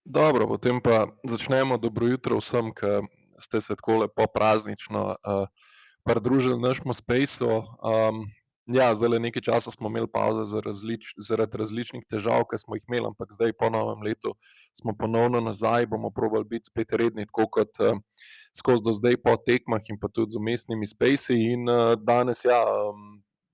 Dobro, potem pa začnemo. Dobro jutro vsem, ki ste se tako lepo praznično pridružili našemu spaceu. Ja, zdaj nekaj časa smo imeli pauze zaradi različnih težav, ki smo jih imeli, ampak zdaj po novem letu smo ponovno nazaj, bomo probali biti spet redni, tako kot skozi do zdaj po tekmah in pa tudi z umestnimi spacei. In danes, ja,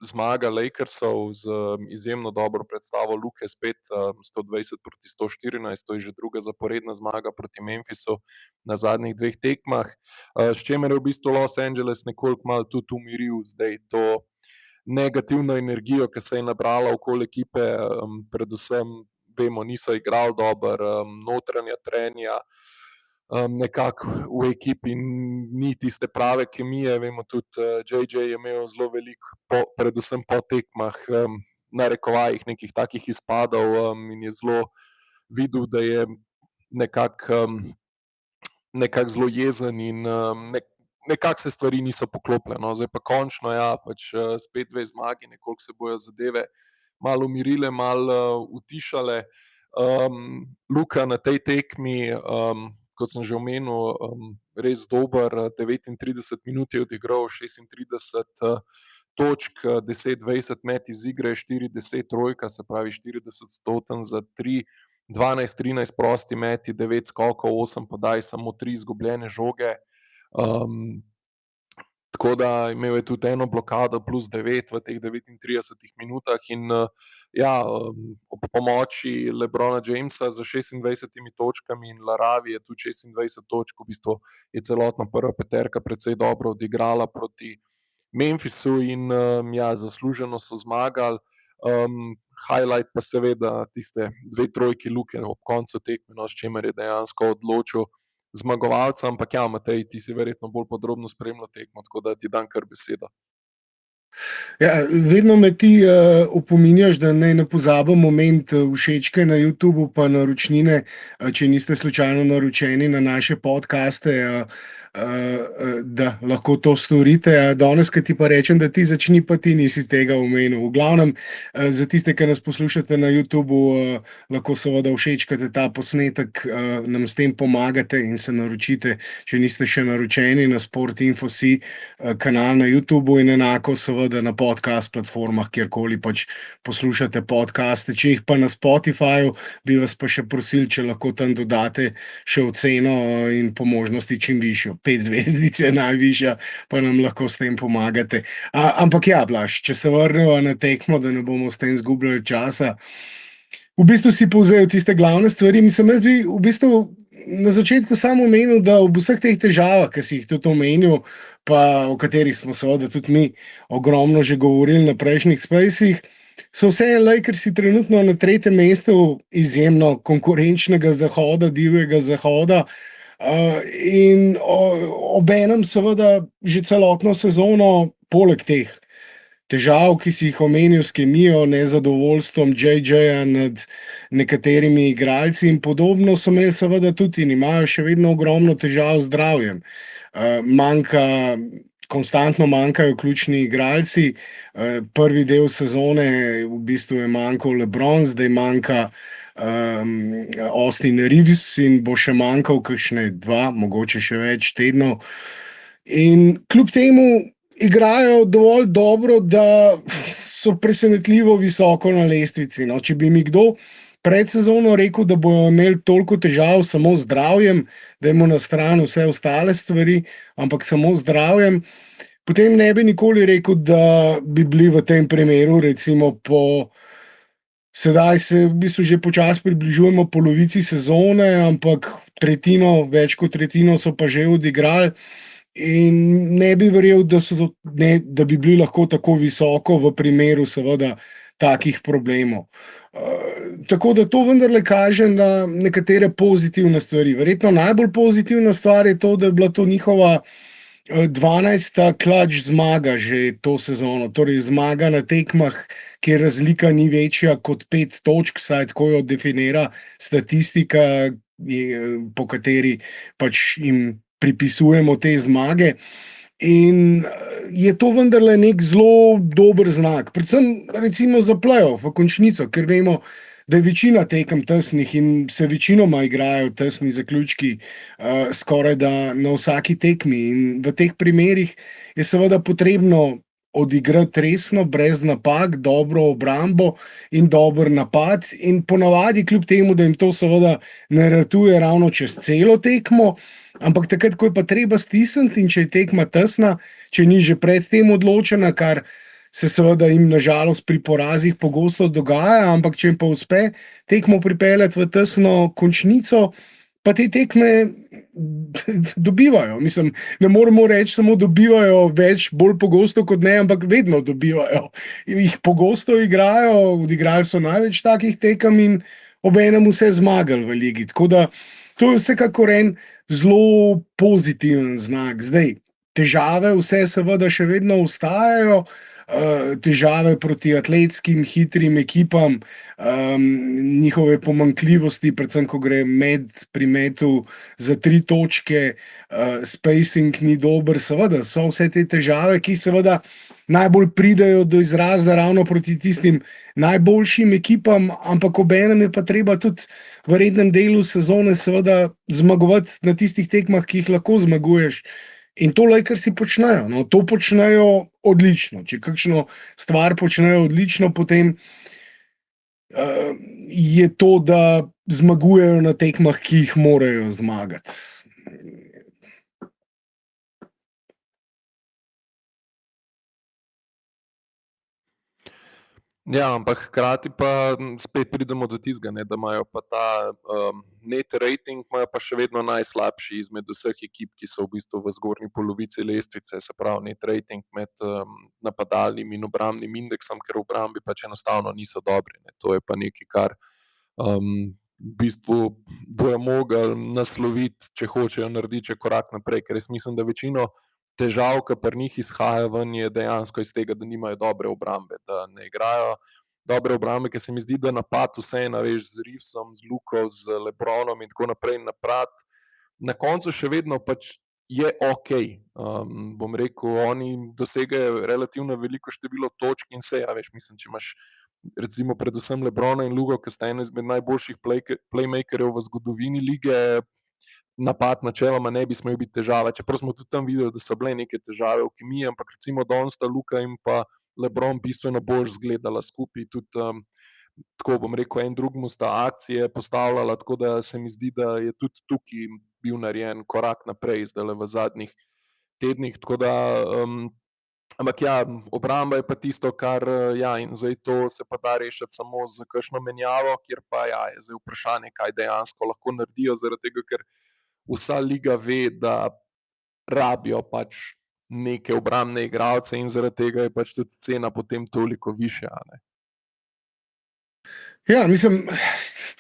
zmaga Lakersov z izjemno dobro predstavo Luke, spet 120 proti 114, to je že druga zaporedna zmaga proti Memphisu na zadnjih dveh tekmah, s čimer je v bistvu Los Angeles nekoliko malo tudi umiril zdaj to negativno energijo, ki se je nabrala okoli ekipe, predvsem vemo, niso igrali dobro, notranja trenja nekako v ekipi ni tiste prave kemije. Vemo tudi, JJ je imel zelo veliko, predvsem po tekmah, narekovajih nekih takih izpadov, in je zelo videl, da je nekako zelo jezen in nekako se stvari niso poklopile. No. Zdaj pa končno, ja, pač spet dve zmagi, nekoliko se bojo zadeve malo umirile, malo utišale. Luka na tej tekmi, kot sem že omenil, res dober, 39 minut je odigral, 36 točk, 10-20 met iz igre, 40 trojka, se pravi 40 stoten za 3, 12-13 prosti meti, 9 skokov, 8 podaj, samo 3 izgubljene žoge. Tako da imel je tudi eno blokado plus 9 v teh 39 minutah in ja, ob pomoči LeBrona Jamesa z 26 točkami in Laravi je tudi 26 točk, v bistvu je celotna prva peterka precej dobro odigrala proti Memphisu in ja, zasluženo so zmagali. Highlight pa seveda tiste dve trojki Luke ob koncu tekme, no, s čimer je dejansko odločil zmagovalca, ampak ja, Matej, ti si verjetno bolj podrobno spremljal tekmo, tako da ti dam kar besedo. Ja, vedno me ti opominjaš, da naj ne pozabim moment všečke na YouTubu pa naročnine, če niste slučajno naročeni na naše podcaste, da lahko to storite. Danes, ko ti pa rečem, da ti začni, pa ti nisi tega omenil. V glavnem, za tiste, ki nas poslušate na YouTubu, lahko seveda všečkate ta posnetek, nam s tem pomagate in se naročite, če niste še naročeni na Sport.info.si kanal na YouTubu in enako seveda na podcast platformah, kjerkoli pač poslušate podcaste. Če jih pa na Spotifyju, bi vas pa še prosili, če lahko tam dodate še oceno in po možnosti čim višjo. 5 zvezdic je najvišja, pa nam lahko s tem pomagate. Ampak ja, Blaž, če se vrnemo na tekmo, da ne bomo s tem izgubljali časa. V bistvu si povzel tiste glavne stvari. Mislim, jaz bi v bistvu na začetku samo omenil, da ob vseh teh težavah, ki si jih tudi omenil, pa o katerih smo seveda tudi mi ogromno že govorili na prejšnjih spacih, so vse Lakersi trenutno na 3. mestu izjemno konkurenčnega zahoda, divjega zahoda. In obenem seveda že celotno sezono, poleg teh težav, ki si jih omenil s kemijo, nezadovoljstvom JJ-ja nad nekaterimi igralci in podobno, so imeli seveda tudi in imajo še vedno ogromno težav z zdravjem. Konstantno manjkajo ključni igralci. Prvi del sezone v bistvu je manjkal LeBron, zdaj manjka Austin Reeves in bo še manjkal kakšne 2, mogoče še več tednov. In kljub temu igrajo dovolj dobro, da so presenetljivo visoko na lestvici. No, če bi mi kdo pred sezono rekel, da bojo imeli toliko težav samo z zdravjem, dajmo na stran vse ostale stvari, ampak samo z zdravjem, potem ne bi nikoli rekel, da bi bili v tem primeru recimo sedaj se v bistvu že počasi približujemo polovici sezone, ampak več kot tretjino so pa že odigrali in ne bi verjel, da bi bili lahko tako visoko v primeru seveda takih problemov. Tako da to vendarle kaže na nekatere pozitivne stvari. Verjetno najbolj pozitivna stvar je to, da je bila to njihova 12. klač zmaga že to sezono, torej zmaga na tekmah, kjer razlika ni večja kot 5 točk, saj tako jo definira statistika, po kateri pač jim pripisujemo te zmage. In je to vendarle nek zelo dober znak, predvsem recimo za playoff v končnico, ker vemo, da je večina tekem tesnih in se večinoma igrajo tesni zaključki skoraj da na vsaki tekmi. In v teh primerih je seveda potrebno odigrati resno, brez napak, dobro obrambo in dober napad. In ponavadi, kljub temu, da jim to seveda ne ratuje ravno čez celo tekmo, ampak takrat, ko je pa treba stisniti in če je tekma tesna, če ni že pred tem odločena, kar se seveda jim nažalost pri porazih pogosto dogaja, ampak če jim pa uspe tekmo pripeljati v tesno končnico, pa te tekme dobivajo. Mislim, ne moremo reči samo dobivajo več, bolj pogosto kot ne, ampak vedno dobivajo. Jih pogosto igrajo, odigrali so največ takih tekem in obenem vse zmagali v ligi. Tako da to je vsekakor en zelo pozitiven znak. Zdaj, težave vse seveda še vedno ostajajo, težave proti atletskim, hitrim ekipam, njihove pomanjkljivosti, predvsem ko gre pri metu za 3 točke, spacing ni dober, seveda so vse te težave, ki seveda najbolj pridejo do izraza ravno proti tistim najboljšim ekipam, ampak obenem je pa treba tudi v rednem delu sezone seveda zmagovati na tistih tekmah, ki jih lahko zmaguješ. In to Lakersi počnejo. No, to počnejo odlično. Če kakšno stvar počnejo odlično, potem je to, da zmagujejo na tekmah, ki jih morajo zmagati. Ja, ampak hkrati pa spet pridemo do tistega, da imajo pa ta net rating, imajo pa še vedno najslabši izmed vseh ekip, ki so v bistvu v zgornji polovici lestvice, se pravi net rating med napadalnim in obrambnim indeksom, ker v obrambi pač enostavno niso dobri. To je pa nekaj, kar v bistvu bojo mogli nasloviti, če hočejo narediti korak naprej, ker jaz mislim, da večino težav, ki pri njih izhaja ven, je dejansko iz tega, da nimajo dobre obrambe, da ne igrajo dobre obrambe, ker se mi zdi, da napad vseeno, veš, z Reevesom, z Luko, z LeBronom in tako naprej napad, na koncu še vedno pač je ok. Bom rekel, oni dosegajo relativno veliko število točk in se, ja, veš, mislim, če imaš recimo predvsem LeBrona in Luko, ki sta eno izmed najboljših playmakerjev v zgodovini lige, napad načeloma ne bi smel biti težava, čeprav smo tudi tam videli, da so bile neke težave v kemiji, ampak recimo danes sta Luka in pa LeBron bistveno bolj zgledala skupaj, tudi tako bom rekel, en drugemu sta akcije postavljala, tako da se mi zdi, da je tudi tukaj bil narejen korak naprej zdaj v zadnjih tednih, tako da ampak ja, obramba je pa tisto, kar ja, in zdaj to se pa da rešiti samo z kakšno menjavo, kjer pa ja, je zdaj vprašanje, kaj dejansko lahko naredijo, zaradi tega, ker vsa liga ve, da rabijo pač neke obrambne igralce in zaradi tega je pač tudi cena potem toliko višja. Ne? Ja, mislim,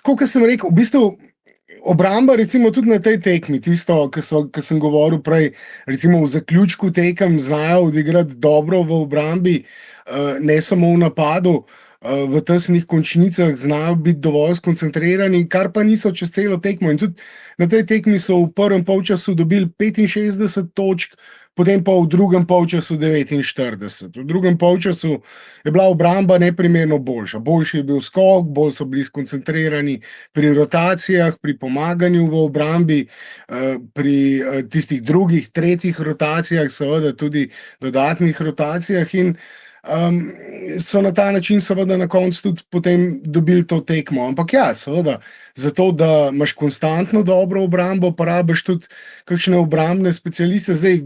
tako kot sem rekel, v bistvu obramba recimo tudi na tej tekmi, tisto, kar sem govoril prej, recimo v zaključku tekem znajo odigrati dobro v obrambi, ne samo v napadu, v tesnih končnicah znajo biti dovolj skoncentrirani, kar pa niso čez celo tekmo. In tudi na tej tekmi so v prvem polčasu dobili 65 točk, potem pa v drugem polčasu 49. V drugem polčasu je bila obramba neprimerno boljša. Boljši je bil skok, bolj so bili skoncentrirani pri rotacijah, pri pomaganju v obrambi, pri tistih drugih, tretjih rotacijah, seveda tudi dodatnih rotacijah in so na ta način seveda na koncu tudi potem dobili to tekmo. Ampak ja, seveda, zato, da imaš konstantno dobro obrambo, pa rabiš tudi kakšne obrambne specialiste. Zdaj,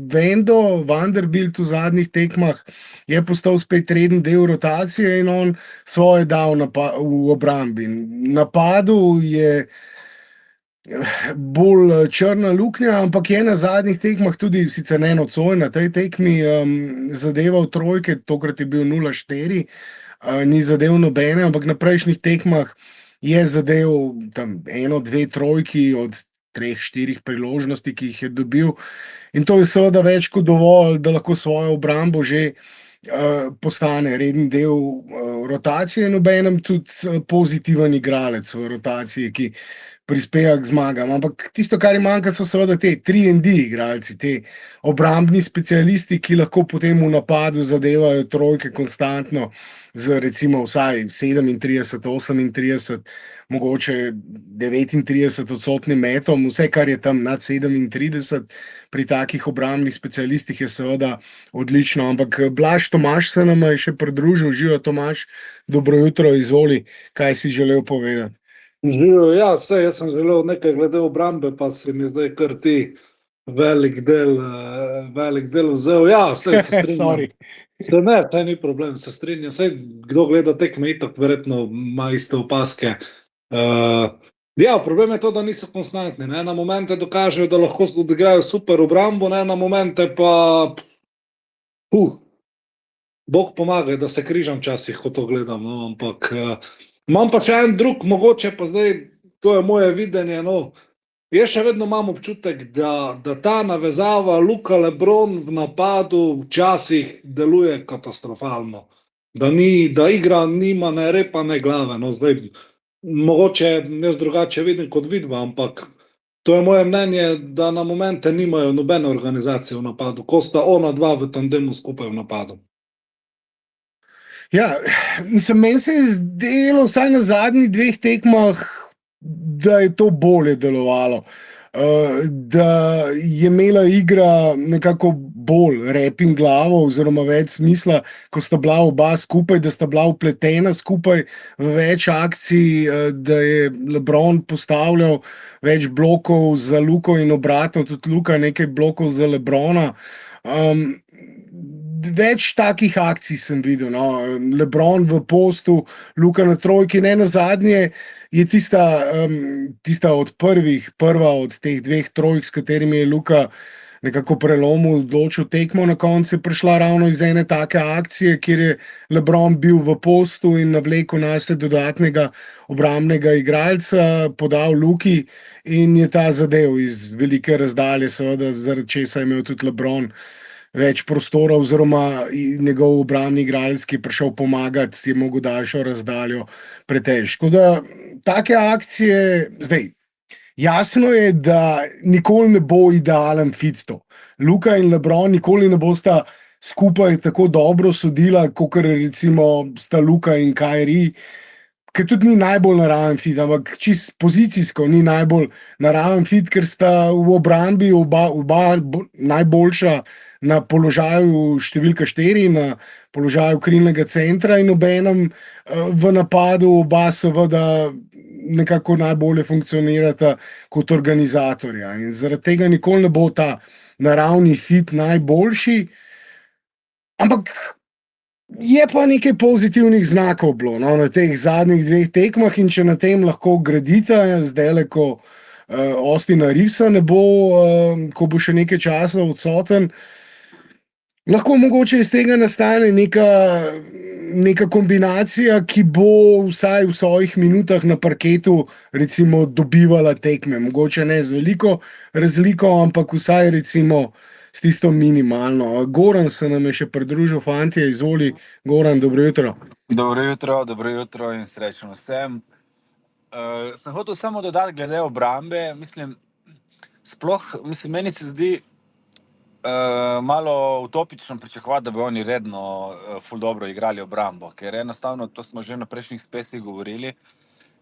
Vanderbilt v zadnjih tekmah je postal spet reden del rotacije in on svoje dal v obrambi. Napadu je bolj črna luknja, ampak je na zadnjih tekmah tudi sicer ne nocoj na tej tekmi zadeval trojke, tokrat je bil 0-4, ni zadev nobene, ampak na prejšnjih tekmah je zadev tam 1-2 trojki od 3-4 priložnosti, ki jih je dobil. In to je seveda več kot dovolj, da lahko svojo obrambo že postane reden del rotacije in obenem tudi pozitiven igralec v rotaciji, ki prispeva k zmagam. Ampak tisto, kar jim manjka, so seveda te 3&D igralci, te obrambni specialisti, ki lahko potem v napadu zadevajo trojke konstantno z recimo vsaj 37, 38, mogoče 39% metom, vse, kar je tam nad 37, pri takih obrambnih specialistih je seveda odlično. Ampak Blaž Tomaž se nam je še pridružil. Živijo, Tomaž, dobro jutro, izvoli, kaj si želel povedati. Živijo, ja, jaz sem želel nekaj glede obrambe, pa si mi zdaj kar ti velik del vzel. Ja, se strinjam. Saj ni problem, se strinjam. Saj kdo gleda tekme, itak verjetno ima iste opaske. Ja, problem je to, da niso konstantni. Na momente dokažejo, da lahko odigrajo super obrambo, na momente pa Bog pomaga, da se križam včasih, ko to gledam, no, ampak imam pa še en drug, mogoče pa zdaj, to je moje videnje, no, jaz še vedno imam občutek, da ta navezava Luka LeBron v napadu včasih deluje katastrofalno. Da igra nima ne repa, ne glave, no, zdaj mogoče jaz drugače vidim kot vidva, ampak to je moje mnenje, da na momente nimajo nobene organizacije v napadu, ko sta ona dva v tandemu skupaj v napadu. Ja, meni se je zdelo, vsaj na zadnjih 2 tekmah, da je to bolje delovalo. Da je imela igra nekako bolj rep in glavo, oziroma več smisla, ko sta bila oba skupaj, da sta bila vpletena skupaj v več akcij, da je LeBron postavljal več blokov za Luko in obratno, tudi Luka nekaj blokov za LeBrona. Več takih akcij sem videl, no. LeBron v postu, Luka na trojki, ne nazadnje je tista prva od teh 2 trojk, s katerimi je Luka nekako prelomil, odločil tekmo, na koncu je prišla ravno iz ene take akcije, kjer je LeBron bil v postu in navlekel nase dodatnega obrambnega igralca, podal Luki in je ta zadev iz velike razdalje, seveda zaradi česa je imel tudi LeBron več prostora, oziroma njegov obrambni igralec, ki je prišel pomagati, je mogel daljšo razdaljo preteči. Tako da take akcije, zdaj, jasno je, da nikoli ne bo idealen fit to. Luka in LeBron nikoli ne bosta skupaj tako dobro sodila, kakor recimo sta Luka in Kyrie, ker tudi ni najbolj naraven fit, ampak čisto pozicijsko ni najbolj naraven fit, ker sta v obrambi oba najboljša na položaju številka 4, na položaju krilnega centra in obenem v napadu oba seveda nekako najbolje funkcionirata kot organizatorja. In zaradi tega nikoli ne bo ta naravni fit najboljši, ampak je pa nekaj pozitivnih znakov bilo, no, na teh zadnjih 2 tekmah, in če na tem lahko gradite, zdajle, ko Austina Reevesa ne bo, ko bo še nekaj časa odsoten, lahko mogoče iz tega nastane neka kombinacija, ki bo vsaj v svojih minutah na parketu recimo dobivala tekme. Mogoče ne z veliko razliko, ampak vsaj recimo s tisto minimalno. Goran se nam je še pridružil, fantje, izvoli. Goran, dobro jutro. Dobro jutro in srečno vsem. Sem hotel samo dodati glede obrambe, meni se zdi malo utopično pričakovati, da bi oni redno ful dobro igrali obrambo, ker enostavno, to smo že na prejšnjih spesih govorili,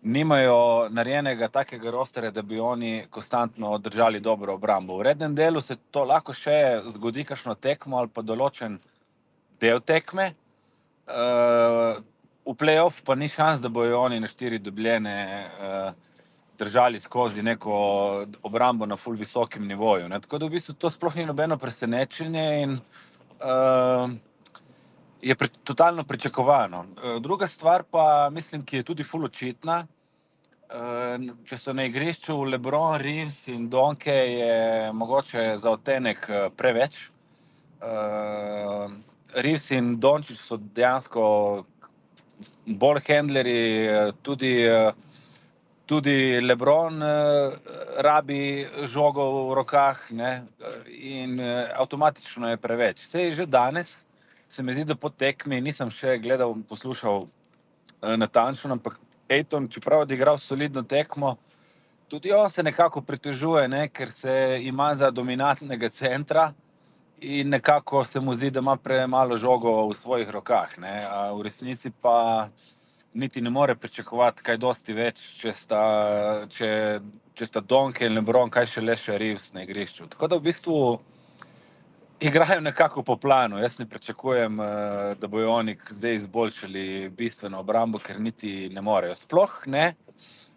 nimajo narejenega takega rosterja, da bi oni konstantno držali dobro obrambo. V rednem delu se to lahko še zgodi kakšno tekmo ali pa določen del tekme, v play-off pa ni šans, da bojo oni na 4 dobljene držali skozi neko obrambo na ful visokem nivoju. Ne? Tako da v bistvu to sploh ni nobeno presenečenje in je totalno pričakovano. Druga stvar pa, ki je tudi ful očitna, če so na igrišču LeBron, Reeves in Donke, je mogoče za odtenek preveč. Reeves in Dončić so dejansko bolj handlerji, tudi LeBron rabi žogo v rokah, ne, in avtomatično je preveč. Saj že danes se mi zdi, da po tekmi, nisem še gledal, poslušal natančno, ampak Ayton, čeprav je odigral solidno tekmo, Tudi on se nekako pritožuje, ne, ker se ima za dominantnega centra in nekako se mu zdi, da ima premalo žogo v svojih rokah. Ne. A v resnici pa niti ne more pričakovati kaj dosti več, če sta Donke in LeBron, kaj še Reeves na igrišču. Tako da v bistvu igrajo nekako po planu. Jaz ne pričakujem, da bojo oni zdaj izboljšali bistveno obrambo, ker niti ne morejo. Sploh ne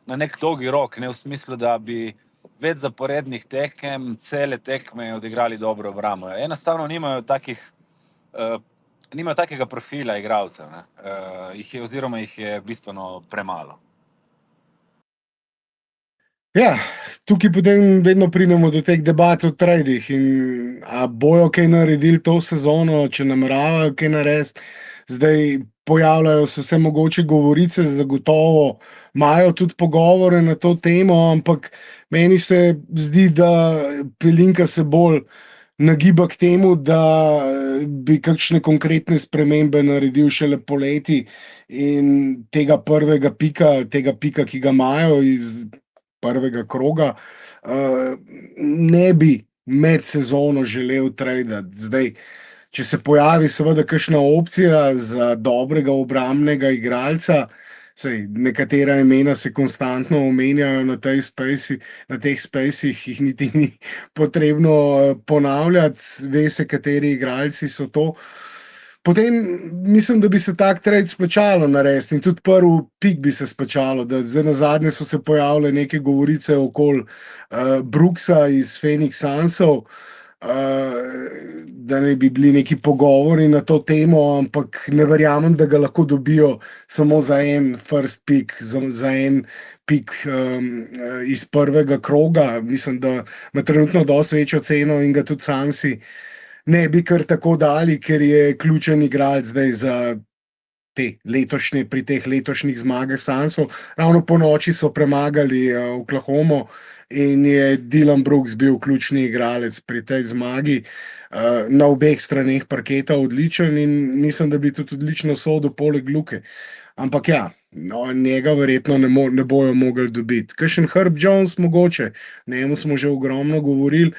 na nek dolgi rok, ne v smislu, da bi več zaporednih tekem, cele tekme odigrali dobro obrambo. Enostavno nimajo takega profila igralcev, ne. Oziroma jih je bistveno premalo. Ja, tukaj potem vedno pridemo do teh debat o tradih in a bojo kaj naredili to sezono, če nameravajo kaj narediti. Zdaj pojavljajo se vse mogoče govorice, zagotovo imajo tudi pogovore na to temo, ampak meni se zdi, da Pelinka se bolj nagiba k temu, da bi kakšne konkretne spremembe naredil šele poleti in tega pika, ki ga imajo iz prvega kroga, ne bi med sezono želel tradati. Zdaj, če se pojavi seveda kakšna opcija za dobrega obrambnega igralca, saj nekatera imena se konstantno omenjajo na teh spacih, jih niti ni potrebno ponavljati, ve se, kateri igralci so to. Potem mislim, da bi se tak trade splačalo narediti in tudi prvi pik bi se splačalo. Zdaj nazadnje so se pojavile neke govorice okoli Brooksa iz Phoenix Sunsov, da ne bi bili neki pogovori na to temo, ampak ne verjamem, da ga lahko dobijo samo za en first pick, za en pik iz prvega kroga. Mislim, da ima trenutno dosti večjo ceno in ga tudi Sunsi ne bi kar tako dali, ker je ključen igralec zdaj za pri teh letošnjih zmagah Sunsov. Ravno po noči so premagali Oklahomo in je Dillon Brooks bil ključni igralec pri tej zmagi. Na obeh straneh parketa odličen in mislim, da bi tudi odlično sodil poleg Luke. Ampak ja, njega verjetno ne bojo mogli dobiti. Kakšen Herb Jones mogoče, njemu smo že ogromno govorili,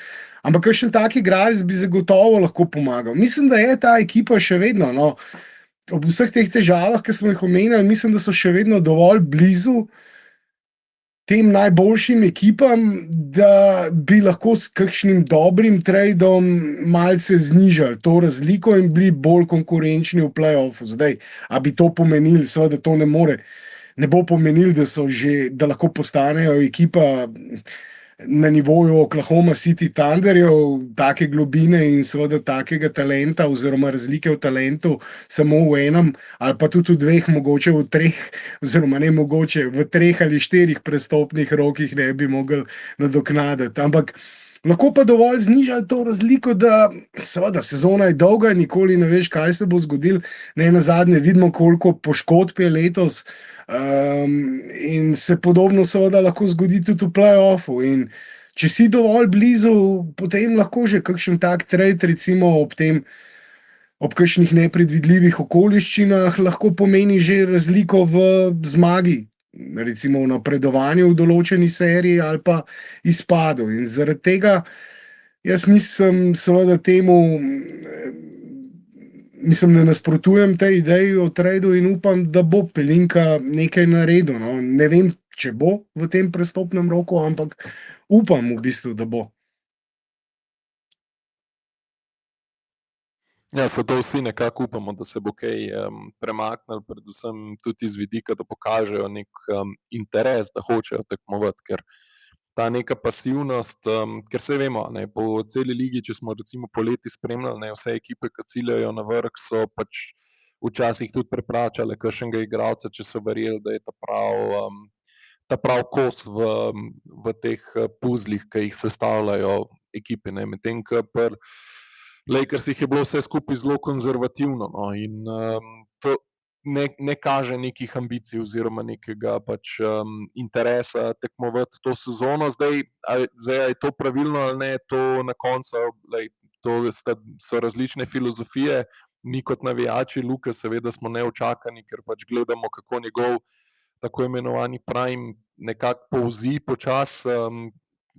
ampak kakšen tak igralec bi zagotovo lahko pomagal. Mislim, da je ta ekipa še vedno, ob vseh teh težavah, ki smo jih omenjali, mislim, da so še vedno dovolj blizu tem najboljšim ekipam, da bi lahko s kakšnim dobrim tradom malce znižali to razliko in bili bolj konkurenčni v play-offu. Zdaj, a bi to pomenili, seveda to ne bo pomenili, da lahko postanejo ekipa na nivoju Oklahoma City Thunderjev, take globine in seveda takega talenta oziroma razlike v talentu samo v enem ali pa tudi v dveh, mogoče v treh, oziroma ne mogoče, v 3 ali 4 prestopnih rokih ne bi mogli nadoknaditi. Ampak lahko pa dovolj znižali to razliko, da seveda sezona je dolga, nikoli ne veš, kaj se bo zgodilo. Ne nazadnje vidimo, koliko poškodb je letos, in se podobno seveda lahko zgodi tudi v play-offu. In če si dovolj blizu, potem lahko že kakšen tak trade, recimo ob kakšnih nepredvidljivih okoliščinah, lahko pomeni že razliko v zmagi, recimo v napredovanju v določeni seriji ali pa izpadu. In zaradi tega jaz nisem seveda temu, ne nasprotujem tej ideji o tradu in upam, da bo Pelinka nekaj naredil. Ne vem, če bo v tem prestopnem roku, ampak upam v bistvu, da bo. Ja, zato vsi nekako upamo, da se bo kaj premaknilo, predvsem tudi iz vidika, da pokažejo nek interes, da hočejo tekmovati, ker ta neka pasivnost, ker se vemo, po celi ligi, če smo recimo poleti spremljali, vse ekipe, ki ciljajo na vrh, so pač včasih tudi preplačale kakšnega igralca, če so verjeli, da je ta prav kos v teh puzlih, ki jih sestavljajo ekipe. Medtem ko pri Lakersih je bilo vse skupaj zelo konzervativno, in to ne kaže nekih ambicij oziroma nekega pač interesa tekmovati to sezono. Zdaj, je to pravilno ali ne, to na koncu, to so različne filozofije. Mi kot navijači Luke seveda smo neučakani, ker pač gledamo, kako njegov tako imenovani prime nekako povzi počas,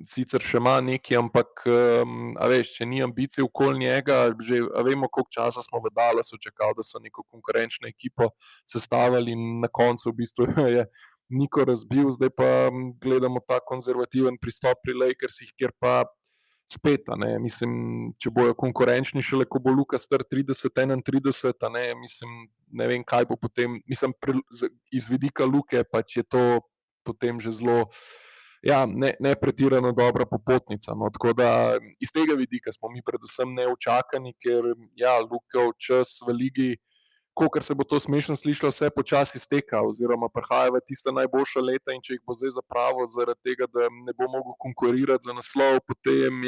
sicer še ima nekaj, ampak a veš, če ni ambicije okoli njega, že vemo, koliko časa smo v Dallasu čakali, da so neko konkurenčno ekipo sestavili in na koncu v bistvu je Niko razbil, zdaj pa gledamo ta konzervativen pristop pri Lakersih, kjer pa spet, mislim, če bojo konkurenčni šele, ko bo Luka star 30-31, mislim, ne vem, kaj bo potem, mislim, iz vidika Luke pač je to potem že zelo, ne pretirano dobra popotnica, no, tako da iz tega vidika smo mi predvsem neučakani, ker Lukov čas v ligi, kolikor se bo to smešno slišalo, vse počasi izteka oziroma prihaja v tista najboljša leta in če jih bo zdaj zapravil zaradi tega, da ne bo mogel konkurirati za naslov, potem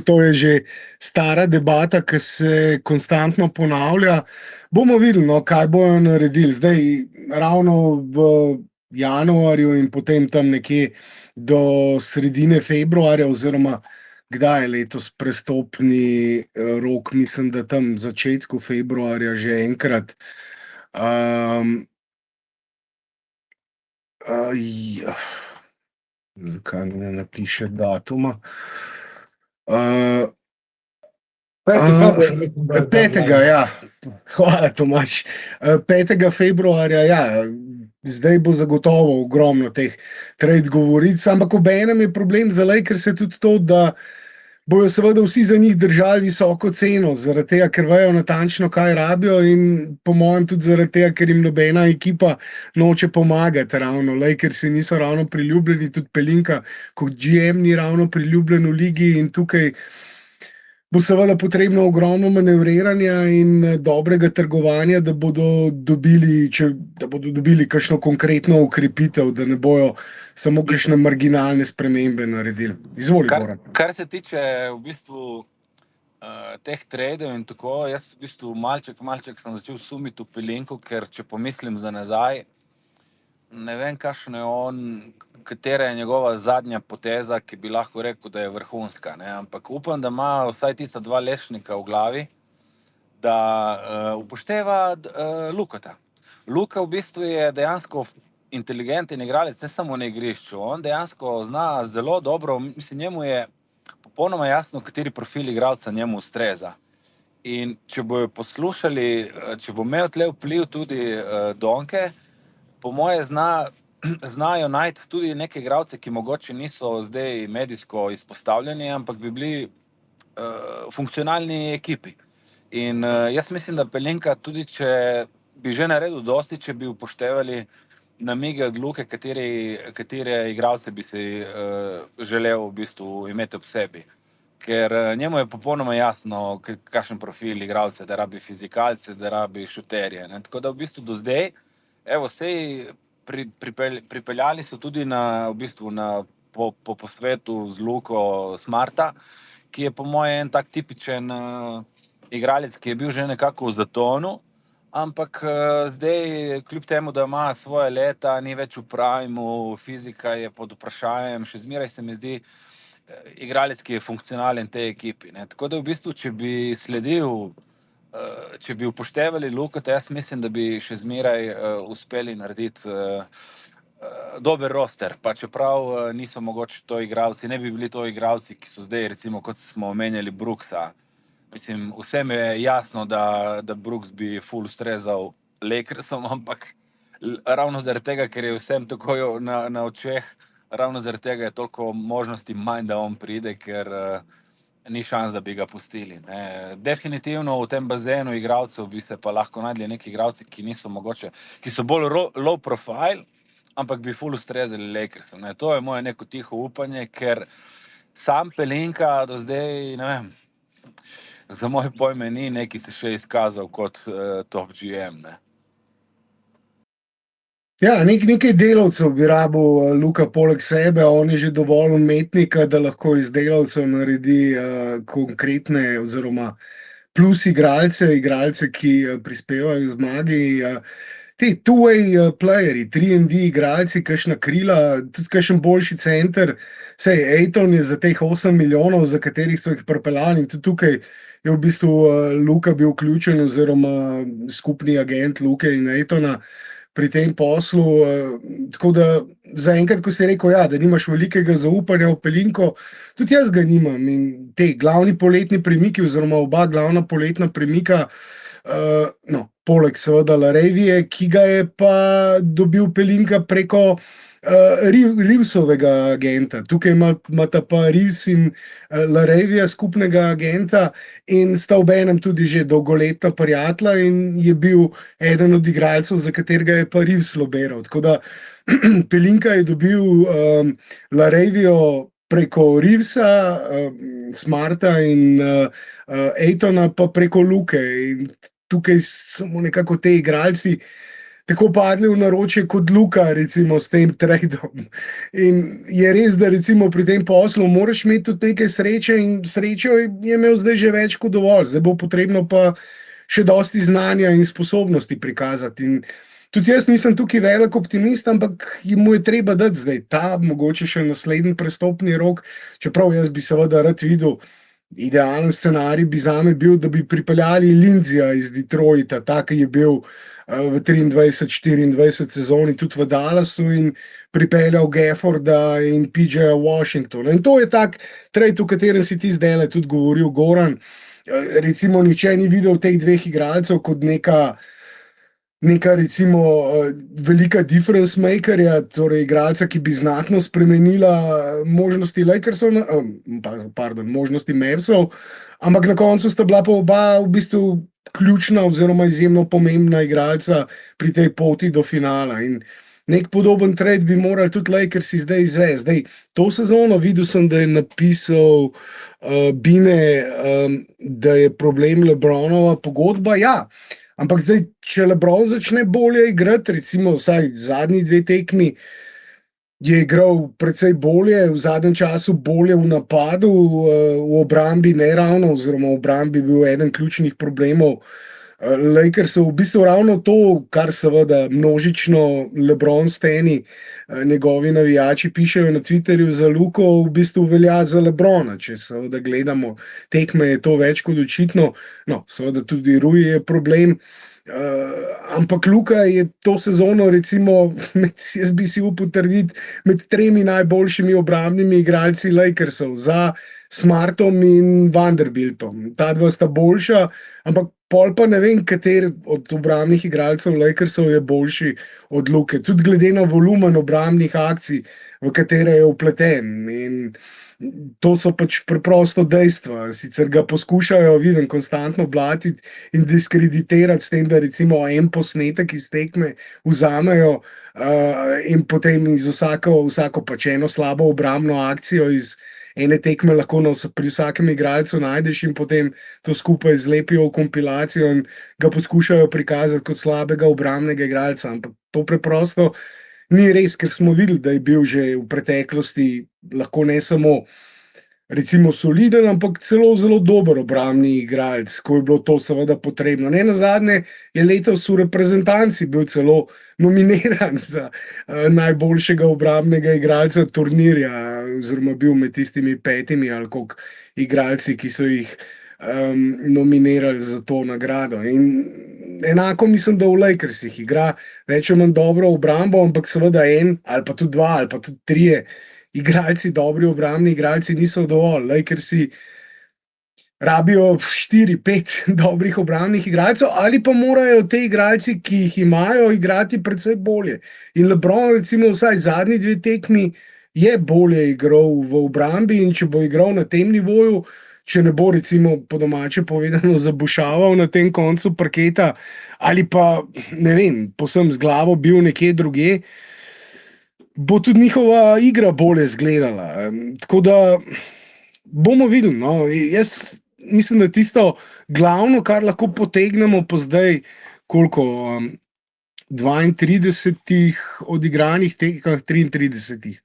to je že stara debata, ki se konstantno ponavlja. Bomo videli, no, kaj bojo naredili. Zdaj ravno v januarju in potem tam nekje do sredine februarja oziroma kdaj je letos prestopni rok, mislim, da tam v začetku februarja že enkrat. Zakaj mi ne napiše datuma? 5. Hvala, Tomaž. 5. februarja, zdaj bo zagotovo ogromno teh trade govoric, ampak obenem je problem za Lakers tudi to, da bojo seveda vsi za njih držali visoko ceno, zaradi tega, ker vejo natančno, kaj rabijo in po mojem tudi zaradi tega, ker jim nobena ekipa noče pomagati ravno. Lakersi niso ravno priljubljeni, tudi Pelinka kot GM ni ravno priljubljen v ligi in tukaj bo seveda potrebno ogromno manevriranja in dobrega trgovanja, da bodo dobili kakšno konkretno ukrepitev, da ne bojo samo kakšne marginalne spremembe naredili. Izvoli, Goran. Kar se tiče v bistvu teh tradeov in tako, jaz v bistvu malček sem začel sumiti v Pelinku, ker če pomislim za nazaj, ne vem, kakšno je on, katera je njegova zadnja poteza, ki bi lahko rekel, da je vrhunska, ne? Ampak upam, da ima vsaj tista 2 lešnika v glavi, da upošteva Lukota. Luka v bistvu je dejansko inteligenten igralec, ne samo na igrišču. On dejansko zna zelo dobro, mislim, njemu je popolnoma jasno, kateri profil igralca njemu ustreza. In če bojo poslušali, če bo imel tle vpliv tudi Donke, po moje znajo najti tudi neke igralce, ki mogoče niso zdaj medijsko izpostavljeni, ampak bi bili funkcionalni ekipi. In jaz mislim, da Pelinka, tudi če bi že naredil dosti, če bi upoštevali namige od Luke, katere igralce bi si želel v bistvu imeti ob sebi. Ker njemu je popolnoma jasno, kakšen profil igralce, da rabi fizikalce, da rabi šuterje. Ne? Tako da v bistvu do zdaj, sej pripeljali so tudi po posvetu z Luko Smarta, ki je po moje en tak tipičen igralec, ki je bil že nekako v zatonu, ampak zdaj, kljub temu, da ima svoje leta, ni več v primu, fizika je pod vprašanjem, še zmeraj se mi zdi igralec, ki je funkcionalen tej ekipi. Ne? Tako da v bistvu, če bi upoštevali Lukota, jaz mislim, da bi še zmeraj uspeli narediti dober roster, pa čeprav niso mogoče to igralci, ne bi bili to igralci, ki so zdaj, recimo, kot smo omenjali Brooksa. Mislim, vsem je jasno, da Brooks bi full ustrezal Lakersom, ampak ravno zaradi tega, ker je vsem tako na očeh, ravno zaradi tega je toliko možnosti manj, da on pride, ker ni šans, da bi ga pustili. Ne. Definitivno v tem bazenu igralcev bi se pa lahko najdli neki igralci, ki so bolj low profile, ampak bi full ustrezali Lakersom. Ne. To je moje neko tiho upanje, ker sam Pelinka do zdaj, ne vem, za moje pojme ni neki se še izkazal kot top GM. Ne. Nekaj delavcev bi rabil Luka poleg sebe, on je že dovolj umetnika, da lahko iz delavcev naredi konkretne oziroma plus igralce, ki prispevajo zmagi. te two-way playeri, 3&D igralci, kakšna krila, tudi kakšen boljši center. Sej, Ejton je za teh 8 milijonov, za katerih so jih pripeljali, in tudi tukaj je v bistvu Luka bil vključen, oziroma skupni agent Luke in Ejtona pri tem poslu. Tako da zaenkrat, ko si rekel, ja, da nimaš velikega zaupanja v Pelinko, tudi jaz ga nimam. In te glavni poletni premiki, oziroma oba glavna poletna premika, poleg seveda Laravije, ki ga je pa dobil Pelinka preko Reevesovega agenta. Tukaj imata pa Reeves in Laravija skupnega agenta in sta obenem tudi že dolgoletna prijatelja in je bil eden od igralcev, za katerega je pa Reeves lobiral. Tako da Pelinka je dobil Laravijo preko Reevesa, Smarta in Ejtona pa preko Luke. In tukaj samo nekako te igralci tako padli v naročje kot Luka, recimo, s tem tradeom. In je res, da recimo pri tem poslu moraš imeti tudi nekaj sreče in srečo je imel zdaj že več kot dovolj. Zdaj bo potrebno pa še dosti znanja in sposobnosti prikazati. In tudi jaz nisem tukaj velik optimist, ampak mu je treba dati zdaj ta, mogoče še naslednji prestopni rok, čeprav jaz bi seveda rad videl, idealen scenarij bi zame bil, da bi pripeljali Lindsaya iz Detroita, tak je bil v 23-24 sezoni tudi v Dallasu, in pripeljal Gafforda in PJ Washingtona. In to je tak trade, v katerem si ti zdajle tudi govoril, Goran. Recimo niče ni videl teh dveh igralcev kot neka recimo velika difference makerja, torej igralca, ki bi znatno spremenila možnosti Lakersov, možnosti Mavsov, ampak na koncu sta bila pa oba v bistvu ključna oziroma izjemno pomembna igralca pri tej poti do finala. In nek podoben trade bi morali tudi Lakersi zdaj izvesti. Zdaj, to sezono videl sem, da je napisal Bine, da je problem LeBronova pogodba, ja. Ampak zdaj, če LeBron začne bolje igrati, recimo vsaj zadnji 2 tekmi, je igral precej bolje, v zadnjem času bolje v napadu, v obrambi ne ravno, oziroma v obrambi bil eden ključnih problemov Lakersov. V bistvu ravno to, kar seveda množično LeBron steni, njegovi navijači pišejo na Twitterju za Luko, v bistvu velja za LeBrona. Če seveda gledamo tekme, je to več kot očitno. No, seveda tudi Rui je problem. Ampak Luka je to sezono, recimo, jaz bi si upal trditi, med 3 najboljšimi obrambnimi igralci Lakersov, za Smartom in Vanderbiltom. Ta dva sta boljša, ampak pol pa ne vem, kater od obrambnih igralcev Lakersov je boljši od Luke. Tudi glede na volumen obrambnih akcij, v katere je vpleten. In to so pač preprosto dejstva. Sicer ga poskušajo, vidim, konstantno blatiti in diskreditirati s tem, da recimo en posnetek iz tekme vzamejo in potem iz vsako pač eno slabo obrambno akcijo iz ene tekme lahko pri vsakem igralcu najdeš in potem to skupaj zlepijo v kompilacijo in ga poskušajo prikazati kot slabega obrambnega igralca. Ampak to preprosto ni res, ker smo videli, da je bil že v preteklosti lahko ne samo recimo soliden, ampak celo zelo dober obrambni igralec, ko je bilo to seveda potrebno. Ne nazadnje je letos v reprezentanci bil celo nominiran za najboljšega obrambnega igralca turnirja, oziroma bil med tistimi 5 ali koliko igralci, ki so jih nominirali za to nagrado. In enako mislim, da v Lakersih igra več ali manj dobro obrambo, ampak seveda en ali pa tudi 2 ali pa tudi 3 igralci, dobri obrambni igralci niso dovolj. Lakersi rabijo 4-5 dobrih obrambnih igralcev ali pa morajo te igralci, ki jih imajo, igrati precej bolje. In LeBron recimo vsaj zadnji 2 tekmi je bolje igral v obrambi, in če bo igral na tem nivoju, če ne bo recimo po domače povedano zabušaval na tem koncu parketa ali pa, ne vem, povsem z glavo bil nekje drugje, bo tudi njihova igra bolje izgledala. Tako da bomo videli. No. Jaz mislim, da tisto glavno, kar lahko potegnemo po zdaj, koliko 32 odigranih tekmah, 33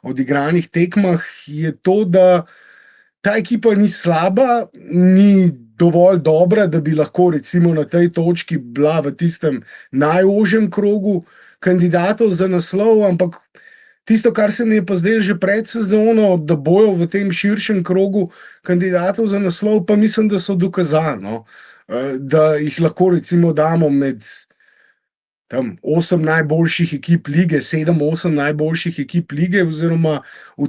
odigranih tekmah, je to, da ta ekipa ni slaba, ni dovolj dobra, da bi lahko recimo na tej točki bila v tistem najožjem krogu kandidatov za naslov, ampak tisto, kar se mi je pa zdelo že pred sezono, da bojo v tem širšem krogu kandidatov za naslov, pa mislim, da so dokazali, no, da jih lahko recimo damo med 8 najboljših ekip lige, 7-8 najboljših ekip lige, oziroma v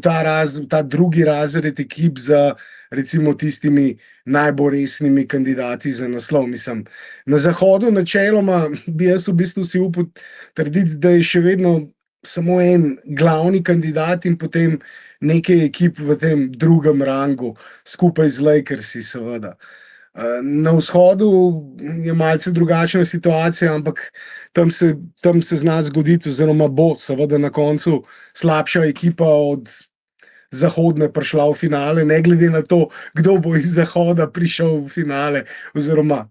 ta drugi razred ekip za recimo tistimi najbolj resnimi kandidati za naslov. Mislim, na zahodu načeloma bi jaz v bistvu si upal trditi, da je še vedno samo en glavni kandidat in potem nekaj ekip v tem drugem rangu, skupaj z Lakersi seveda. Na vzhodu je malce drugačna situacija, ampak tam se zna zgoditi, oziroma bo seveda na koncu slabša ekipa od zahodne prišla v finale, ne glede na to, kdo bo iz zahoda prišel v finale, oziroma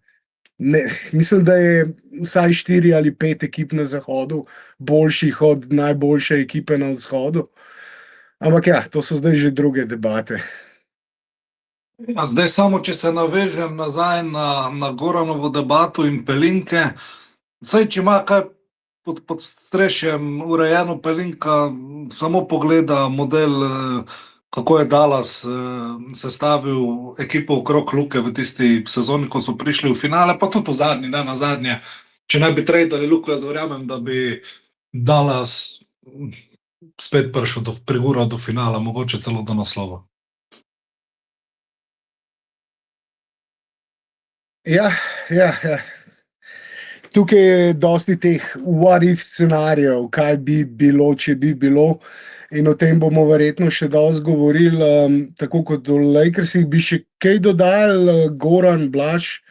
mislim, da je vsaj 4 ali 5 ekip na zahodu boljših od najboljše ekipe na vzhodu. Ampak ja, to so zdaj že druge debate. Zdaj samo, če se navežem nazaj na Goranovo debato in Pelinke. Saj, če ima kaj pod strešjem urejeno, Pelinka samo pogleda model, kako je Dallas sestavil ekipo okrog Luke v tisti sezoni, ko so prišli v finale, pa tudi v zadnji, ne na zadnje. Če ne bi tradali Luko, jaz verjamem, da bi Dallas spet prišel prigural do finala, mogoče celo do naslova. Ja. Tukaj je dosti teh what if scenarijev, kaj bi bilo, če bi bilo, in o tem bomo verjetno še dosti govorili, tako kot o Lakersih. Bi še kaj dodali, Goran, Blaž?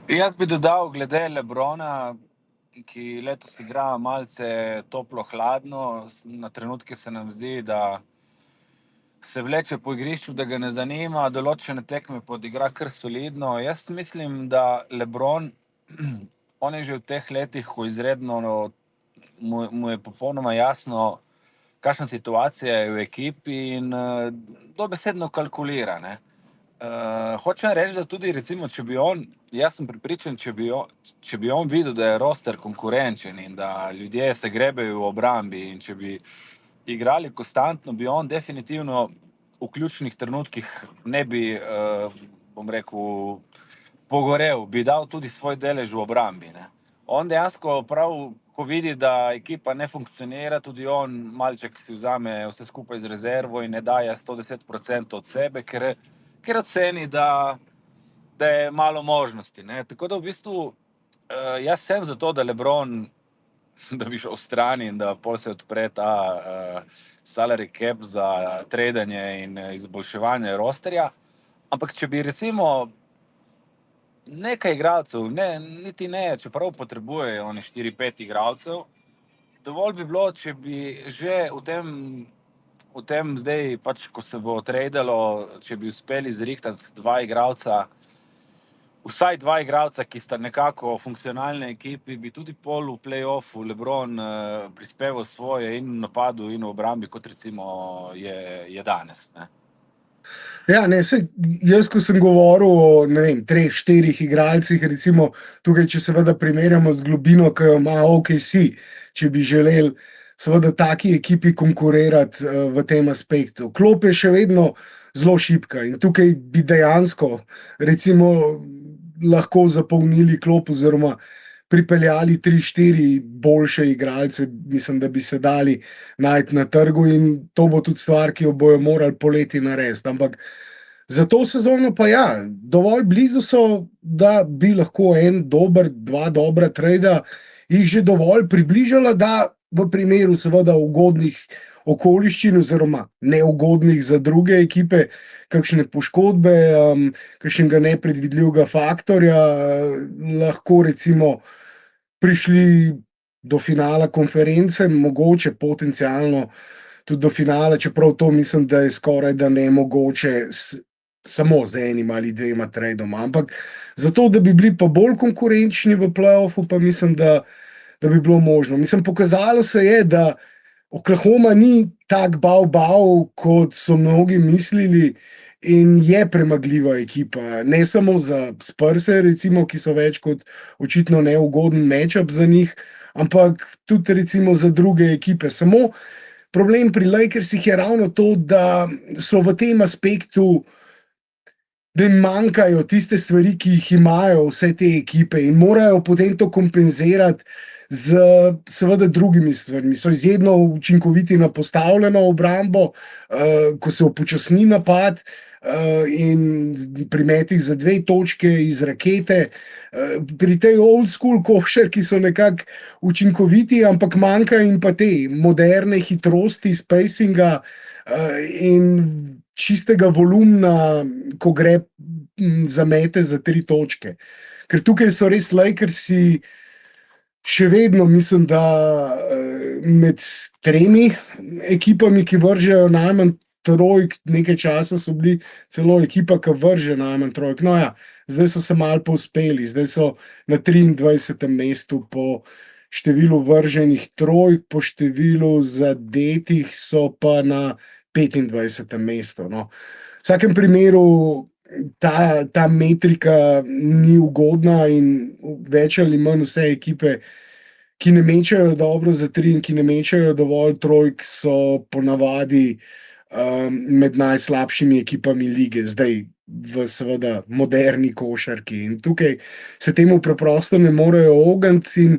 Jaz bi dodal glede LeBrona, ki letos igra malce toplo-hladno. Na trenutke se nam zdi, da se vleče po igrišču, da ga ne zanima, določene tekme podigra kar solidno. Jaz mislim, da LeBron, on je že v teh letih, ko izredno mu je popolnoma jasno, kakšna situacija je v ekipi in dobesedno kalkulira, ne. Hočem reči, da tudi recimo, če bi on, jaz sem prepričan, če bi on videl, da je roster konkurenčen in da ljudje se grebejo v obrambi in če bi igrali konstantno, bi on definitivno v ključnih trenutkih ne bi, bom rekel, pogorel, bi dal tudi svoj delež v obrambi, ne. On dejansko prav, ko vidi, da ekipa ne funkcionira, tudi on malček si vzame vse skupaj z rezervo in ne daje 110% od sebe, ker oceni, da je malo možnosti, ne. Tako da v bistvu jaz sem za to, da LeBron, da bi šel v strani in da pol se odpre ta salary cap za tradanje in izboljševanje rosterja. Ampak če bi recimo nekaj igralcev, niti ne, čeprav potrebujejo oni 4-5 igralcev, dovolj bi bilo, če bi že v tem zdaj, pač, ko se bo tradalo, če bi uspeli zrihtati vsaj dva igralca, ki sta nekako funkcionalne ekipi, bi tudi pol v play-offu LeBron prispeval svoje in v napadu in v obrambi, kot recimo je danes, ne. Ja, jaz, ko sem govoril o 3-4 igralcih, recimo tukaj, če seveda primerjamo z globino, ki jo ima OKC, če bi želeli seveda taki ekipi konkurirati v tem aspektu. Klop je še vedno zelo šibka in tukaj bi dejansko recimo lahko zapolnili klop oziroma pripeljali 3-4 boljše igralce, mislim, da bi se dali najti na trgu in to bo tudi stvar, ki jo bojo morali poleti narediti. Ampak za to sezono pa ja, dovolj blizu so, da bi lahko dva dobra trada jih že dovolj približala, da v primeru seveda ugodnih okoliščin oziroma neugodnih za druge ekipe, kakšne poškodbe, kakšnega nepredvidljivega faktorja, lahko recimo prišli do finala konference, mogoče potencialno tudi do finala, čeprav to mislim, da je skoraj da nemogoče samo z enim ali dvema tradoma. Ampak zato, da bi bili pa bolj konkurenčni v play-offu, pa mislim, da bi bilo možno. Mislim, pokazalo se je, da Oklahoma ni tak bav, kot so mnogi mislili in je premagljiva ekipa. Ne samo za Spurse, recimo, ki so več kot očitno neugoden matchup za njih, ampak tudi recimo za druge ekipe. Samo problem pri Lakersih je ravno to, da so v tem aspektu, da jim manjkajo tiste stvari, ki jih imajo vse te ekipe in morajo potem to kompenzirati z seveda drugimi stvarmi. So izjemno učinkoviti na postavljeno obrambo, ko se upočasni napad in pri metih za 2 točke iz rakete. Pri tej old school košarki so nekako učinkoviti, ampak manjka jim pa te moderne hitrosti, spacinga in čistega volumna, ko gre za mete za 3 točke. Ker tukaj so res Lakersi še vedno, mislim, da med 3 ekipami, ki vržejo najmanj trojk, nekaj časa so bili celo ekipa, ki vrže najmanj trojk. No ja, zdaj so se malo povzpeli, zdaj so na 23. mestu po številu vrženih trojk, po številu zadetih so pa na 25. mestu. No. V vsakem primeru ta metrika ni ugodna in več ali manj vse ekipe, ki ne mečajo dobro za 3 in ki ne mečajo dovolj trojk, so ponavadi med najslabšimi ekipami lige, zdaj v seveda moderni košarki. In tukaj se temu preprosto ne morejo ogniti in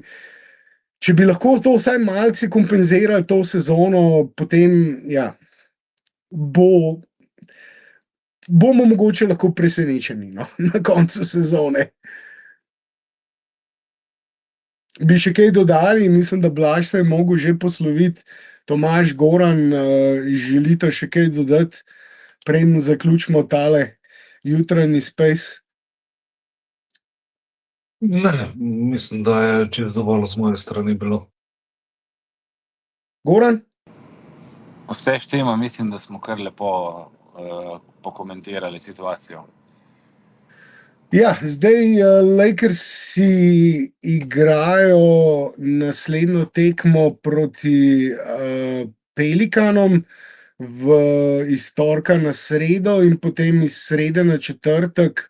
če bi lahko to vsaj malce kompenzirali to sezono, potem ja, bomo mogoče lahko presenečeni, no, na koncu sezone. Bi še kaj dodali? Mislim, da Blaž se je mogel že posloviti. Tomaž, Goran, želite še kaj dodati, preden zaključimo tale jutranji space? Ne, mislim, da je čez dovolj z moje strani bilo. Goran? Vse štima, mislim, da smo kar lepo pokomentirali situacijo. Ja, zdaj Lakersi igrajo naslednjo tekmo proti Pelikanom iz torka na sredo in potem iz srede na četrtek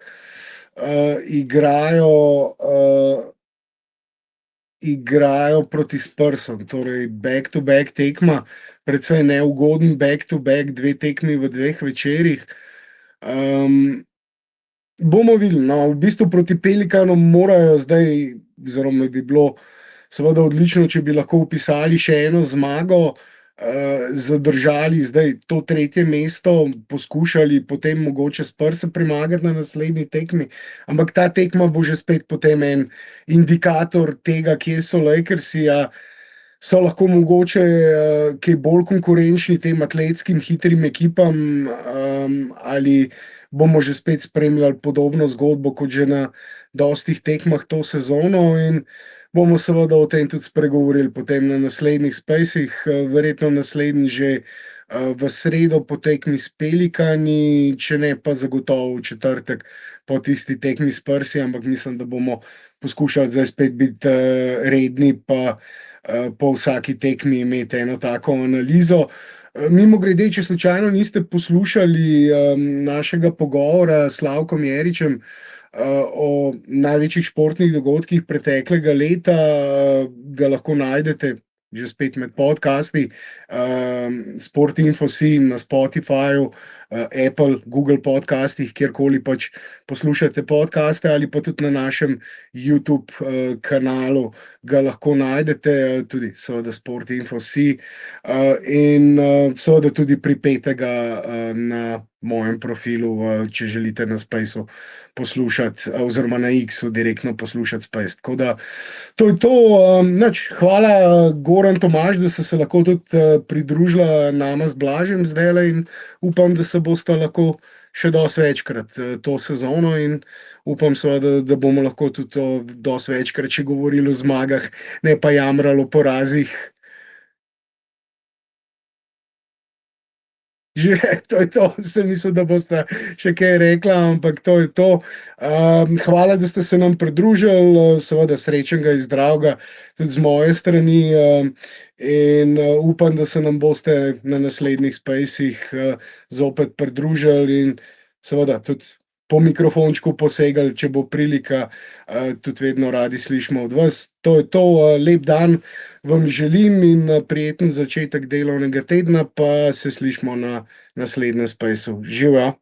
igrajo proti Spursom, torej back-to-back tekma, predvsej neugoden back-to-back, 2 tekmi v 2 večerih. Bomo videli, no, v bistvu proti Pelikanom morajo zdaj, oziroma bi bilo seveda odlično, če bi lahko vpisali še eno zmago, zadržali zdaj to 3. mesto, poskušali potem mogoče Spurse premagati na naslednji tekmi, ampak ta tekma bo že spet potem en indikator tega, kje so Lakersi, so lahko mogoče kaj bolj konkurenčni tem atletskim hitrim ekipam, ali bomo že spet spremljali podobno zgodbo kot že na dostih tekmah to sezono in bomo seveda o tem tudi spregovorili potem na naslednjih spacih, verjetno naslednji že v sredo po tekmi s Pelikani, če ne pa zagotovo v četrtek po tisti tekmi s Spursi, ampak mislim, da bomo poskušali zdaj spet biti redni pa po vsaki tekmi imeti eno tako analizo. Mimogrede, če slučajno niste poslušali našega pogovora s Slavkom Jeričem o največjih športnih dogodkih preteklega leta, ga lahko najdete že spet med podcasti, Sport Info Sim na Spotifyju, Apple, Google podcastih, kjerkoli pač poslušate podcaste ali pa tudi na našem YouTube kanalu ga lahko najdete, tudi seveda Sport Info Sim in seveda tudi pripetega na mojem profilu, če želite na Spaceu poslušati, oziroma na X-u direktno poslušati Space. Tako da, to je to. Hvala Goran, Tomaž, da ste se lahko tudi pridružila nama z Blažem zdajle in upam, da se boste lahko še dosti večkrat to sezono in upam seveda, da bomo lahko tudi dosti večkrat še govorili o zmagah, ne pa jamrali o porazih. Že, to je to, sem mislil, da boste še kaj rekla, ampak to je to. Hvala, da ste se nam pridružili, seveda srečnega in zdravega tudi z moje strani in upam, da se nam boste na naslednjih spacih zopet pridružili in seveda tudi po mikrofončku posegali, če bo prilika, tudi vedno radi slišimo od vas. To je to, lep dan vam želim in prijeten začetek delovnega tedna, pa se slišimo na naslednjem Spaceu. Živjo!